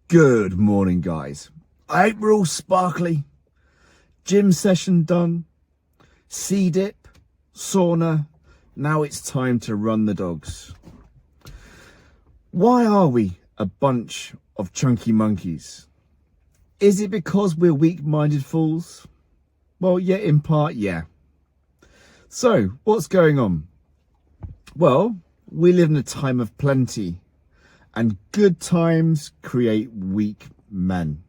Good morning, guys. I hope we're all sparkly. Gym session done. C-dip, sauna. Now it's time to run the dogs. Why are we a bunch of chunky monkeys? Is it because we're weak-minded fools? Well, yeah, in part, yeah. So, what's going on? Well, we live in a time of plenty. And good times create weak men.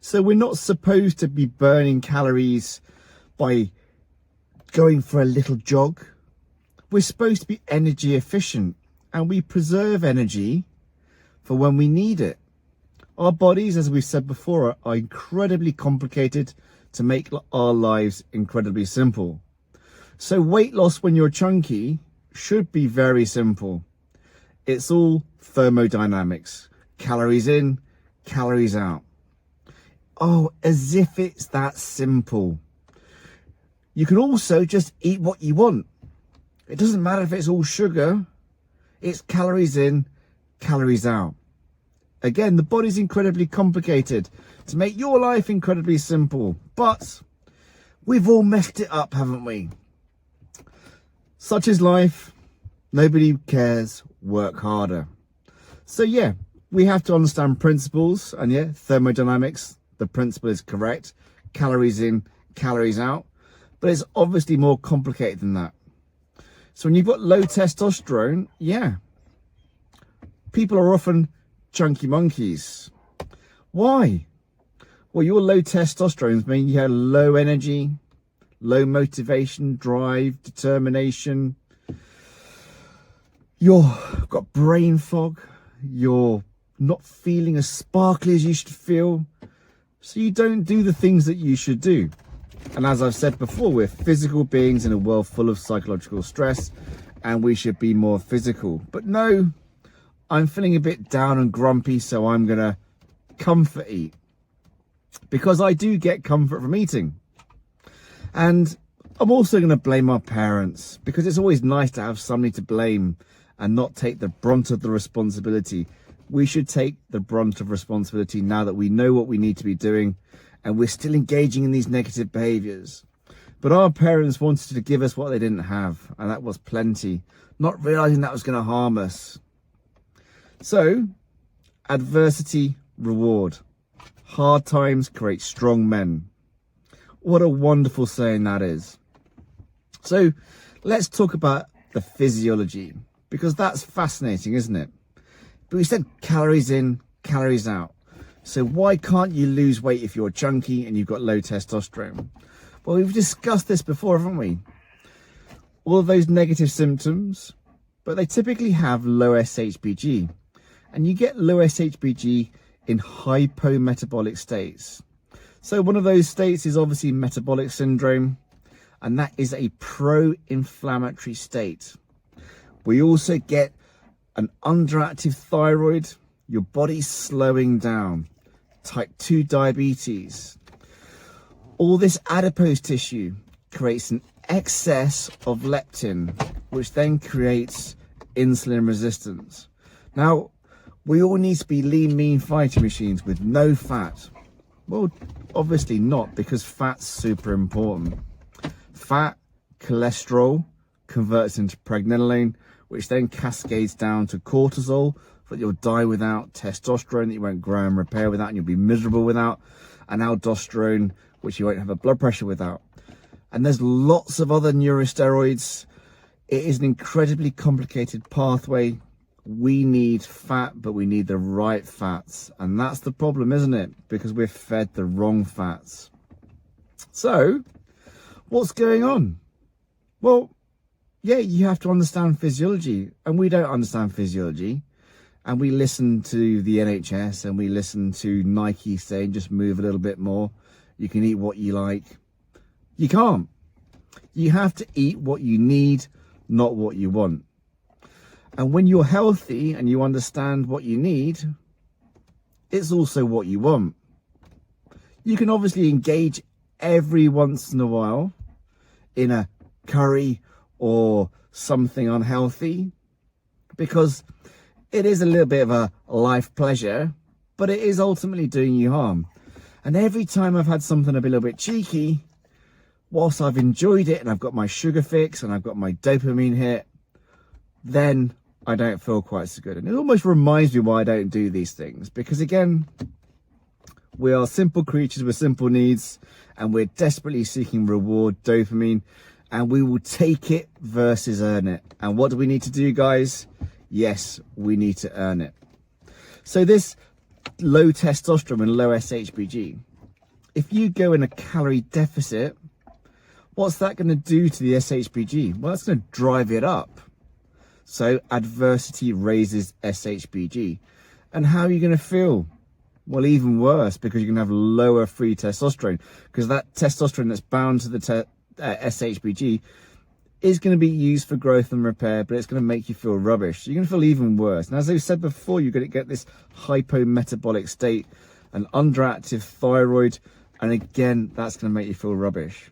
So we're not supposed to be burning calories by going for a little jog. We're supposed to be energy efficient, and we preserve energy for when we need it. Our bodies, as we've said before, are incredibly complicated to make our lives incredibly simple. So weight loss when you're chunky should be very simple. It's all thermodynamics. Calories in, calories out. Oh, as if it's that simple. You can also just eat what you want. It doesn't matter if it's all sugar. It's calories in, calories out. Again, the body's incredibly complicated to make your life incredibly simple. But we've all messed it up, haven't we? Such is life. Nobody cares. Work harder. So yeah, we have to understand principles, and yeah, thermodynamics, the principle is correct. Calories in, calories out. But it's obviously more complicated than that. So when you've got low testosterone, yeah, people are often chunky monkeys. Why? Well, your low testosterone means you have low energy, low motivation, drive, determination. You've got brain fog. You're not feeling as sparkly as you should feel. So you don't do the things that you should do. And as I've said before, we're physical beings in a world full of psychological stress, and we should be more physical. But no, I'm feeling a bit down and grumpy, so I'm going to comfort eat. Because I do get comfort from eating. And I'm also going to blame our parents, because it's always nice to have somebody to blame and not take the brunt of the responsibility. We should take the brunt of responsibility now that we know what we need to be doing, and we're still engaging in these negative behaviors. But our parents wanted to give us what they didn't have, and that was plenty, not realizing that was going to harm us. So, adversity, reward. Hard times create strong men. What a wonderful saying that is. So, let's talk about the physiology, because that's fascinating, isn't it? But we said calories in, calories out. So why can't you lose weight if you're chunky and you've got low testosterone? Well, we've discussed this before, haven't we? All of those negative symptoms, but they typically have low SHBG. And you get low SHBG in hypometabolic states. So one of those states is obviously metabolic syndrome, and that is a pro-inflammatory state. We also get an underactive thyroid, your body's slowing down, type 2 diabetes. All this adipose tissue creates an excess of leptin, which then creates insulin resistance. Now, we all need to be lean, mean fighting machines with no fat. Well, obviously not, because fat's super important. Fat, cholesterol, converts into pregnenolone, which then cascades down to cortisol, that you'll die without, testosterone that you won't grow and repair without, and you'll be miserable without, and aldosterone, which you won't have a blood pressure without. And there's lots of other neurosteroids. It is an incredibly complicated pathway. We need fat, but we need the right fats. And that's the problem, isn't it? Because we're fed the wrong fats. So, what's going on? Well, yeah, you have to understand physiology, and we don't understand physiology, and we listen to the NHS, and we listen to Nike saying just move a little bit more, you can eat what you like. You can't. You have to eat what you need, not what you want. And when you're healthy and you understand what you need, it's also what you want. You can obviously engage every once in a while in a curry or something unhealthy, because it is a little bit of a life pleasure, but it is ultimately doing you harm. And every time I've had something a little bit cheeky, whilst I've enjoyed it and I've got my sugar fix and I've got my dopamine hit, then I don't feel quite so good. And it almost reminds me why I don't do these things, because again, we are simple creatures with simple needs, and we're desperately seeking reward, dopamine, and we will take it versus earn it. And what do we need to do, guys? Yes, we need to earn it. So this low testosterone and low SHBG, if you go in a calorie deficit, what's that going to do to the SHBG? Well, it's going to drive it up. So adversity raises SHBG. And how are you going to feel? Well, even worse, because you're going to have lower free testosterone, because that testosterone that's bound to the SHBG is going to be used for growth and repair, but it's going to make you feel rubbish. You're going to feel even worse. And as I said before, you're going to get this hypometabolic state, an underactive thyroid, and again, that's going to make you feel rubbish.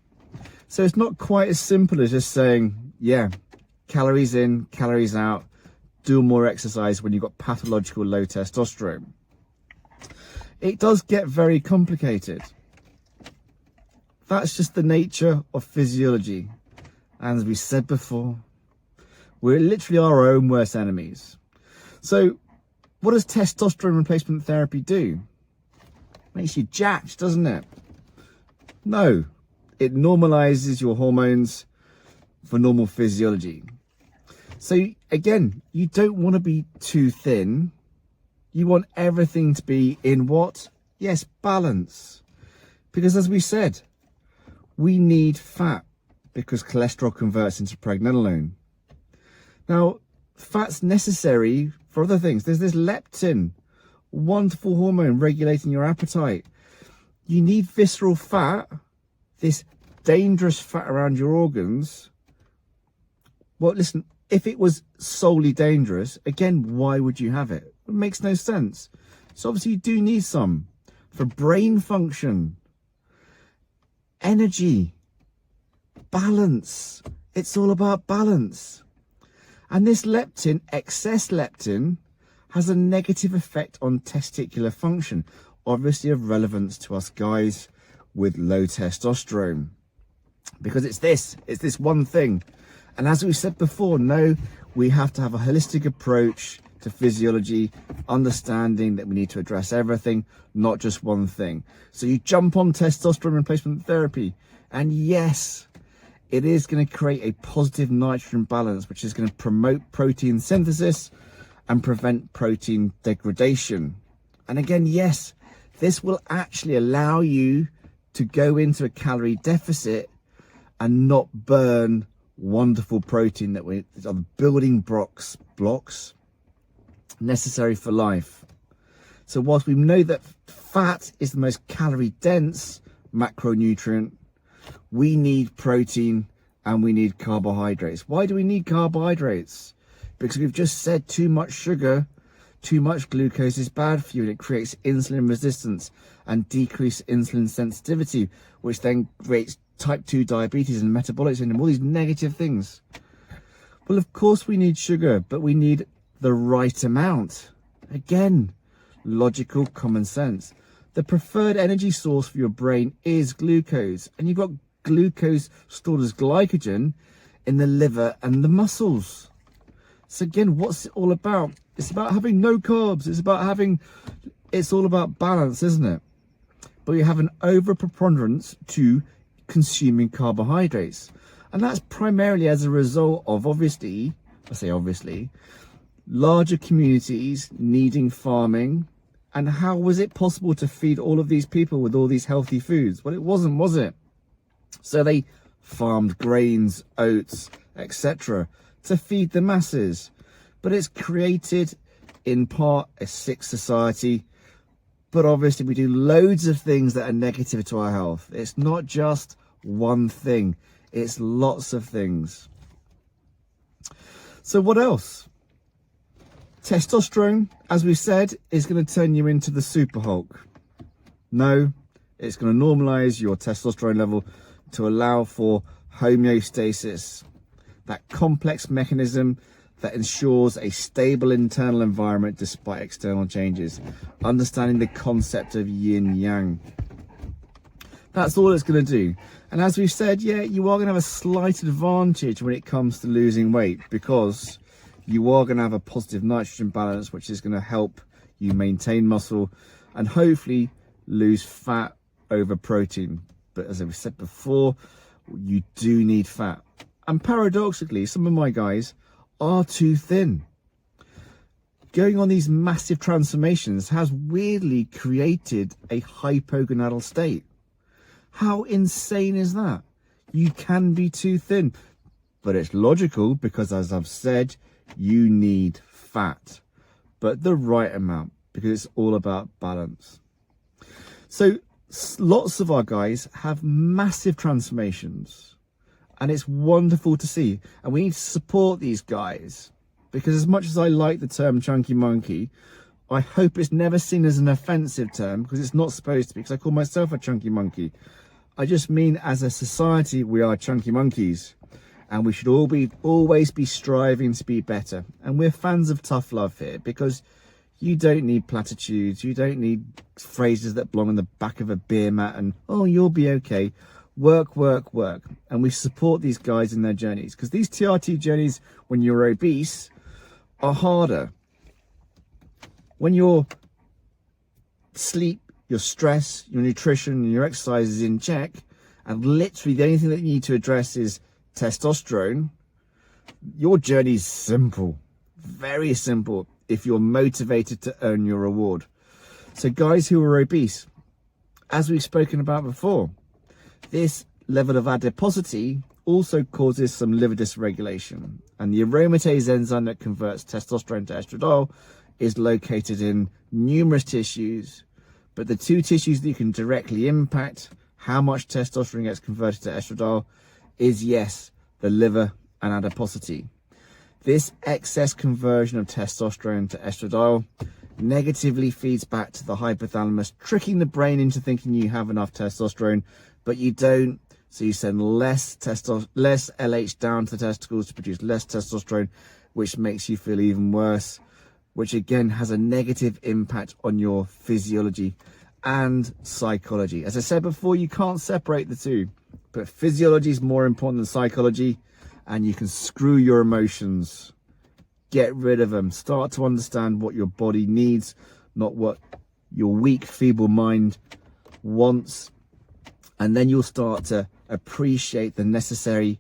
So it's not quite as simple as just saying, yeah, calories in, calories out, do more exercise when you've got pathological low testosterone. It does get very complicated. That's just the nature of physiology. And as we said before, we're literally our own worst enemies. So what does testosterone replacement therapy do? Makes you jacked, doesn't it? No, it normalizes your hormones for normal physiology. So again, you don't want to be too thin. You want everything to be in what? Yes, balance. Because as we said, we need fat because cholesterol converts into pregnenolone. Now, fat's necessary for other things. There's this leptin, wonderful hormone regulating your appetite. You need visceral fat, this dangerous fat around your organs. Well, listen, if it was solely dangerous, again, why would you have it? It makes no sense. So obviously you do need some for brain function, energy, balance. It's all about balance. And this leptin, excess leptin, has a negative effect on testicular function, obviously of relevance to us guys with low testosterone. Because it's this one thing. And as we said before, no, we have to have a holistic approach to physiology, understanding that we need to address everything, not just one thing. So you jump on testosterone replacement therapy, and yes, it is going to create a positive nitrogen balance, which is going to promote protein synthesis and prevent protein degradation. And again, yes, this will actually allow you to go into a calorie deficit and not burn wonderful protein that are the building blocks necessary for life. So whilst we know that fat is the most calorie dense macronutrient, we need protein and we need carbohydrates. Why do we need carbohydrates? Because we've just said too much sugar, too much glucose is bad for you, and it creates insulin resistance and decreased insulin sensitivity, which then creates type 2 diabetes and metabolic syndrome, all these negative things. Well, of course we need sugar, but we need the right amount. Again, logical common sense. The preferred energy source for your brain is glucose, and you've got glucose stored as glycogen in the liver and the muscles. So again, what's it all about? It's about having no carbs. It's all about balance, isn't it? But you have an overpreponderance to consuming carbohydrates, and that's primarily as a result of obviously larger communities needing farming. And how was it possible to feed all of these people with all these healthy foods? Well, it wasn't, was it? So they farmed grains, oats, etc. to feed the masses. But it's created in part a sick society. But obviously we do loads of things that are negative to our health. It's not just one thing, it's lots of things. So what else? Testosterone, as we said, is going to turn you into the super Hulk. No, it's going to normalize your testosterone level to allow for homeostasis, that complex mechanism that ensures a stable internal environment despite external changes. Understanding the concept of yin yang. That's all it's going to do. And as we've said, yeah, you are going to have a slight advantage when it comes to losing weight, because you are going to have a positive nitrogen balance, which is going to help you maintain muscle and hopefully lose fat over protein. But as I said before, you do need fat. And paradoxically, some of my guys are too thin. Going on these massive transformations has weirdly created a hypogonadal state. How insane is that? You can be too thin, but it's logical because, as I've said, you need fat, but the right amount, because it's all about balance. So lots of our guys have massive transformations, and it's wonderful to see. And we need to support these guys, because as much as I like the term chunky monkey, I hope it's never seen as an offensive term, because it's not supposed to be, because I call myself a chunky monkey. I just mean, as a society, we are chunky monkeys, and we should always be striving to be better. And we're fans of tough love here, because you don't need platitudes, you don't need phrases that belong on the back of a beer mat and, oh, you'll be okay. Work, work, work. And we support these guys in their journeys, because these TRT journeys, when you're obese, are harder. When your sleep, your stress, your nutrition, and your exercise is in check, and literally the only thing that you need to address is testosterone, your journey is simple, very simple, if you're motivated to earn your reward. So guys who are obese, as we've spoken about before, this level of adiposity also causes some liver dysregulation, and the aromatase enzyme that converts testosterone to estradiol is located in numerous tissues, but the two tissues that you can directly impact how much testosterone gets converted to estradiol is, yes, the liver and adiposity. This excess conversion of testosterone to estradiol negatively feeds back to the hypothalamus, tricking the brain into thinking you have enough testosterone, but you don't. So you send less LH down to the testicles to produce less testosterone, which makes you feel even worse, which again has a negative impact on your physiology and psychology. As I said before, you can't separate the two, but physiology is more important than psychology, and you can screw your emotions. Get rid of them. Start to understand what your body needs, not what your weak, feeble mind wants, and then you'll start to appreciate the necessary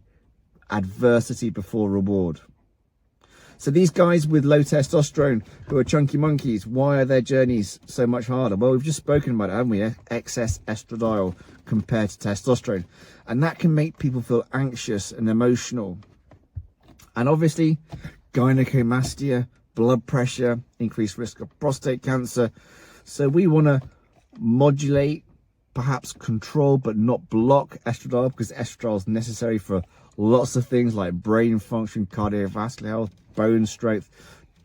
adversity before reward. So these guys with low testosterone who are chunky monkeys, why are their journeys so much harder? Well, we've just spoken about it, haven't we? Excess estradiol compared to testosterone. And that can make people feel anxious and emotional. And obviously, gynecomastia, blood pressure, increased risk of prostate cancer. So we want to modulate, perhaps control, but not block estradiol, because estradiol is necessary for lots of things like brain function, cardiovascular health, bone strength,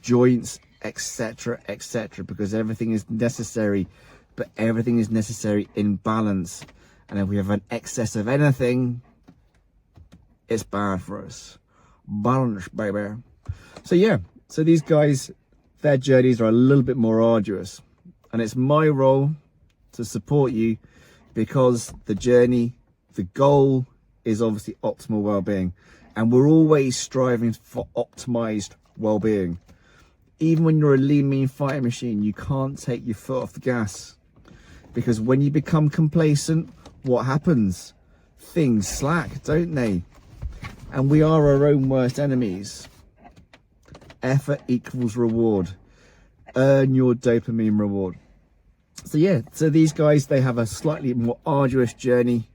joints, etc., etc., because everything is necessary, but everything is necessary in balance. And if we have an excess of anything, it's bad for us. Balance, baby. So yeah, so these guys, their journeys are a little bit more arduous, and it's my role to support you, because the journey, the goal is obviously optimal well-being, and we're always striving for optimized well-being. Even when you're a lean, mean fighting machine, you can't take your foot off the gas, because when you become complacent, what happens? Things slack, don't they? And we are our own worst enemies. Effort equals reward. Earn your dopamine reward. So yeah, so these guys, they have a slightly more arduous journey,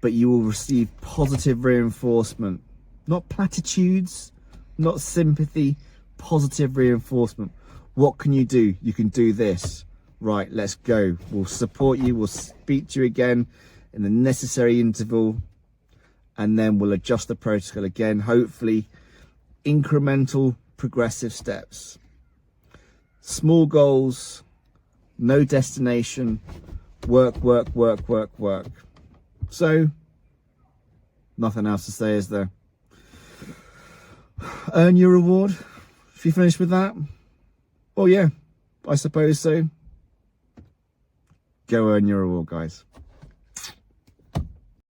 but you will receive positive reinforcement. Not platitudes, not sympathy, positive reinforcement. What can you do? You can do this. Right, let's go. We'll support you. We'll speak to you again in the necessary interval, and then we'll adjust the protocol again. Hopefully, incremental, progressive steps. Small goals, no destination, work, work, work, work, work. So, nothing else to say, is there? Earn your reward if you finish with that. Well, yeah, I suppose so. Go earn your reward, guys.